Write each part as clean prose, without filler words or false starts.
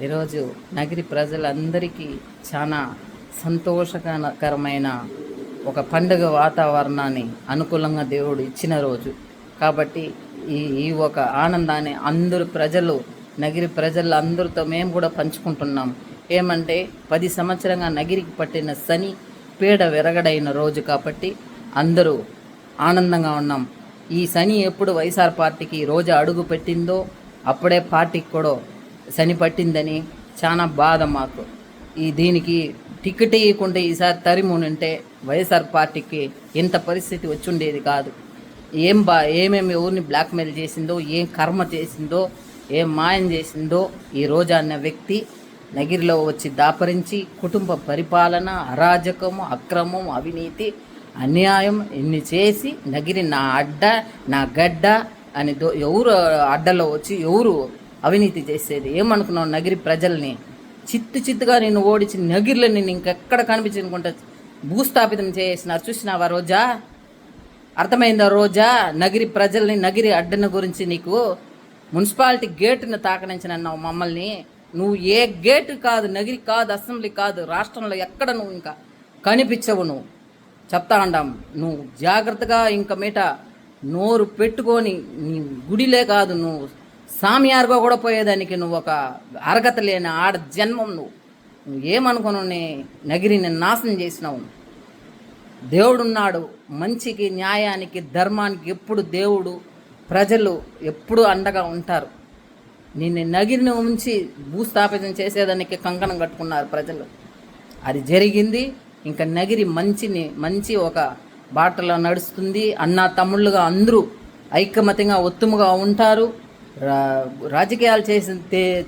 ఈరోజు నగరి ప్రజలందరికీ చాలా సంతోషకరమైన ఒక పండుగ వాతావరణాన్ని అనుకూలంగా దేవుడు ఇచ్చిన రోజు కాబట్టి ఈ ఒక ఆనందాన్ని అందరు ప్రజలు నగిరి ప్రజలు అందరితో మేము కూడా పంచుకుంటున్నాం. ఏమంటే 10 సంవత్సరంగా నగిరికి పట్టిన శని పీడ విరగడైన రోజు కాబట్టి అందరూ ఆనందంగా ఉన్నాం. ఈ శని ఎప్పుడు వైఎస్ఆర్ పార్టీకి రోజు అడుగు పెట్టిందో అప్పుడే పార్టీకి కూడా శని పట్టిందని చాలా బాధ మాకు. దీనికి టికెట్ ఇవ్వకుంటే ఈసారి తరిమునుంటే వైఎస్ఆర్ పార్టీకి ఇంత పరిస్థితి వచ్చుండేది కాదు. ఏమేమి ఎవరిని బ్లాక్మెయిల్ చేసిందో, ఏం కర్మ చేసిందో, ఏం మాయం చేసిందో ఈ రోజా అన్న వ్యక్తి నగిరిలో వచ్చి దాపరించి కుటుంబ పరిపాలన, అరాజకము, అక్రమం, అవినీతి, అన్యాయం ఇన్ని చేసి నగిరి నా అడ్డ నా గడ్డ అని ఎవరు అడ్డలో వచ్చి ఎవరు అవినీతి చేసేది? ఏమనుకున్నావు? నగిరి ప్రజల్ని చిత్తుగా నిన్ను ఓడించి నగిరిలో నిన్ను ఇంకెక్కడ కనిపించనుకుంటా భూస్థాపితం చేసినారు. చూసినావా రోజా? అర్థమైందా రోజా? నగిరి ప్రజల్ని, నగిరి అడ్డన గురించి నీకు మున్సిపాలిటీ గేటును తాకనించినన్నావు మమ్మల్ని. నువ్వు ఏ గేటు కాదు, నగిరి కాదు, అసెంబ్లీ కాదు, రాష్ట్రంలో ఎక్కడ నువ్వు ఇంకా కనిపించవు. నువ్వు చెప్తా ఉండాం. నువ్వు జాగ్రత్తగా ఇంక మీట నోరు పెట్టుకొని నీ గుడిలే కాదు, నువ్వు సామియారుగా కూడా పోయేదానికి నువ్వు ఒక అర్హత లేని ఆడ జన్మం. నువ్వు ఏమనుకుని నగిరిని నాశనం చేసినావు. దేవుడున్నాడు, మంచికి, న్యాయానికి, ధర్మానికి ఎప్పుడు దేవుడు, ప్రజలు ఎప్పుడు అండగా ఉంటారు. నిన్ను నగిరిని ఉంచి భూస్థాపితం చేసేదానికి కంకణం కట్టుకున్నారు ప్రజలు. అది జరిగింది. ఇంకా నగిరి మంచి ఒక బాటలో నడుస్తుంది. అన్నా తమ్ముళ్ళుగా అందరూ ఐకమత్యంగా ఒత్తుముగా ఉంటారు. రాజకీయాలు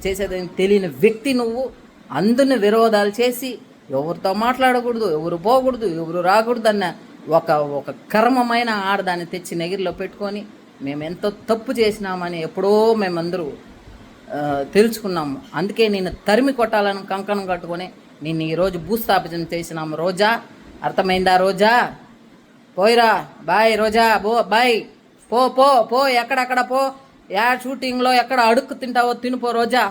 చేసేదని తెలియని వ్యక్తి నువ్వు. అందరిని విరోధాలు చేసి ఎవరితో మాట్లాడకూడదు, ఎవరు పోకూడదు, ఎవరు రాకూడదు అన్న ఒక కర్మమైన ఆడదాన్ని తెచ్చి నగిరిలో పెట్టుకొని మేము ఎంతో తప్పు చేసినామని ఎప్పుడో మేమందరూ తెలుసుకున్నాము. అందుకే నేను తరిమి కొట్టాలని కంకణం కట్టుకొని నేను ఈరోజు భూస్థాపితం చేసినాము. రోజా, అర్థమైందా రోజా? పోయిరా, బాయ్ రోజా, బాయ్, పో ఎక్కడెక్కడ పో, షూటింగ్లో ఎక్కడ అడుక్కు తింటావో తినిపో రోజా.